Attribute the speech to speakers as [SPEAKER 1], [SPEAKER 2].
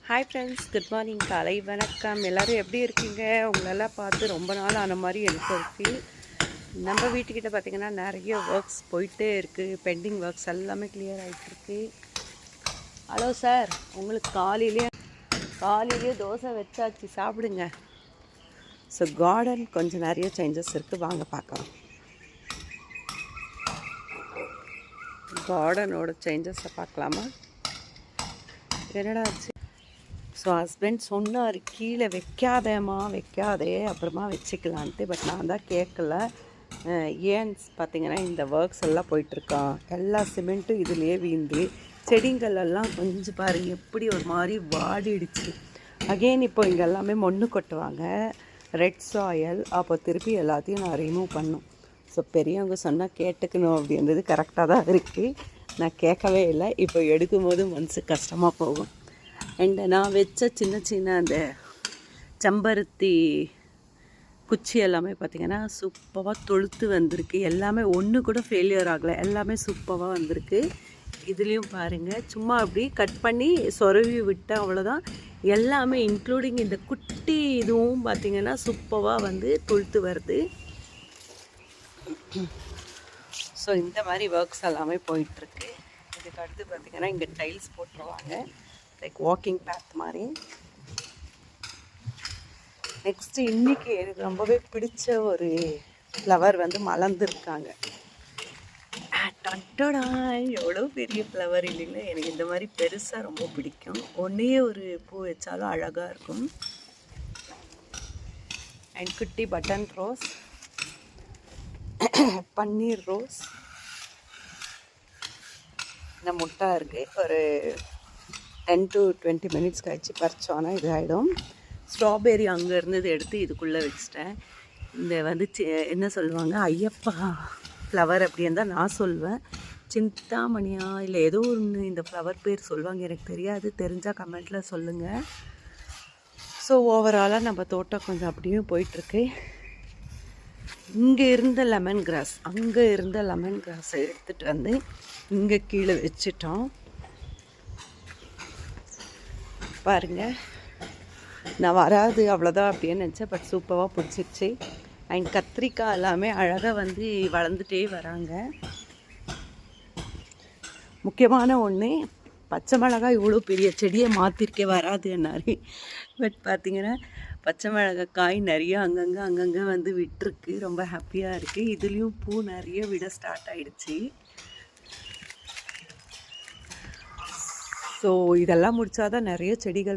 [SPEAKER 1] Hi friends, good morning, காலை வணக்கம். எல்லோரும் எப்படி இருக்கீங்க? உங்களெல்லாம் பார்த்து ரொம்ப நாள் ஆன மாதிரி எனக்கு ஒரு ஃபீல். நம்ம வீட்டுக்கிட்ட பார்த்திங்கன்னா நிறைய ஒர்க்ஸ் போயிட்டே இருக்குது. பெண்டிங் ஒர்க்ஸ் எல்லாமே கிளியர் ஆகிட்டுருக்கு. ஹலோ சார், உங்களுக்கு காலையிலேயே தோசை வச்சாச்சு, சாப்பிடுங்க. ஸோ கார்டன் கொஞ்சம் நிறைய சேஞ்சஸ் இருக்குது, வாங்க பார்க்கலாம். கார்டனோட சேஞ்சஸை பார்க்கலாமா? என்னடா ஆச்சு? ஸோ ஹஸ்பண்ட் சொன்னார், கீழே வைக்காதே அப்புறமா வச்சுக்கலான்ட்டு. பட் நான் தான் கேட்கல. ஏன்னு பார்த்தீங்கன்னா இந்த ஒர்க்ஸ் எல்லாம் போயிட்டுருக்கான், எல்லா சிமெண்ட்டும் இதுலேயே வீந்து செடிங்கள் எல்லாம் கொஞ்சம் பாருங்க எப்படி ஒரு மாதிரி வாடிடுச்சு. அகெயின் இப்போ இங்கே எல்லாமே மண்ணு கொட்டுவாங்க, ரெட் சாயல். அப்போ திருப்பி எல்லாத்தையும் நான் ரிமூவ் பண்ணோம். ஸோ பெரியவங்க சொன்னால் கேட்டுக்கணும் அப்படின்றது கரெக்டாக தான் இருக்குது. நான் கேட்கவே இல்லை. இப்போ எடுக்கும்போது மனசு கஷ்டமாக போகும். அண்ட் நான் வச்ச சின்ன அந்த செம்பருத்தி குச்சி எல்லாமே பார்த்திங்கன்னா சூப்பராக தொழுத்து வந்திருக்கு. எல்லாமே ஒன்று கூட ஃபெயிலியர் ஆகலை, எல்லாமே சூப்பராக வந்திருக்கு. இதுலேயும் பாருங்கள், சும்மா அப்படி கட் பண்ணி சொருவி விட்டேன், அவ்வளோதான். எல்லாமே இன்க்ளூடிங் இந்த குட்டி இதுவும் பார்த்திங்கன்னா சூப்பராக வந்து தொழுத்து வருது. ஸோ இந்த மாதிரி ஒர்க்ஸ் எல்லாமே போயிட்டுருக்கு. இதுக்கு அடுத்து பார்த்திங்கன்னா இங்கே டைல்ஸ் போட்டுருவாங்க, லைக் வாக்கிங் பேத் மாதிரி. நெக்ஸ்ட்டு இன்றைக்கி எனக்கு ரொம்பவே பிடிச்ச ஒரு ஃப்ளவர் வந்து மலர்ந்துருக்காங்க. டட்டடா, எவ்வளோ பெரிய ஃப்ளவர் இல்லைங்களா? எனக்கு இந்த மாதிரி பெருசாக ரொம்ப பிடிக்கும். ஒன்றே ஒரு பூ வச்சாலும் அழகாக இருக்கும். அண்ட் குட்டி பட்டன் ரோஸ், பன்னீர் ரோஸ், இந்த முட்டை இருக்குது. ஒரு 10 to 20 minutes கழிச்சு பறிச்சோன்னா இது ஆகிடும். ஸ்ட்ராபெரி அங்கே இருந்தது எடுத்து இதுக்குள்ளே வச்சிட்டேன். இந்த வந்து என்ன சொல்லுவாங்க, ஐயப்பா ஃப்ளவர் அப்படின்னு தான் நான் சொல்வேன். சிந்தாமணியா இல்லை ஏதோ ஒன்று இந்த ஃப்ளவர் பேர் சொல்லுவாங்க, எனக்கு தெரியாது. தெரிஞ்சால் கமெண்ட்டில் சொல்லுங்கள். ஸோ ஓவராலாக நம்ம தோட்டம் கொஞ்சம் அப்படியும் போயிட்டுருக்கு. இங்கே இருந்த லெமன் கிராஸ், அங்கே இருந்த லெமன் கிராஸை எடுத்துகிட்டு வந்து இங்கே கீழே வச்சிட்டோம். பாருங்கள், நான் வராது அவ்வளோதான் அப்படின்னு நினச்சேன், பட் சூப்பராக பிடிச்சிருச்சு. அண்ட் கத்திரிக்காய் எல்லாமே அழகாக வந்து வளர்ந்துட்டே வராங்க. முக்கியமான ஒன்று, பச்சை மிளகாய் இவ்வளோ பெரிய செடியை மாற்றிருக்கே வராது என்னாரு. பட் பார்த்திங்கன்னா பச்சை மிளகாய் காய் நிறைய அங்கங்கே வந்து விட்டுருக்கு. ரொம்ப ஹாப்பியாக இருக்குது. இதுலேயும் பூ நிறைய விட ஸ்டார்ட் ஆகிடுச்சு. ஸோ இதெல்லாம் முடித்தாதான் நிறைய செடிகள்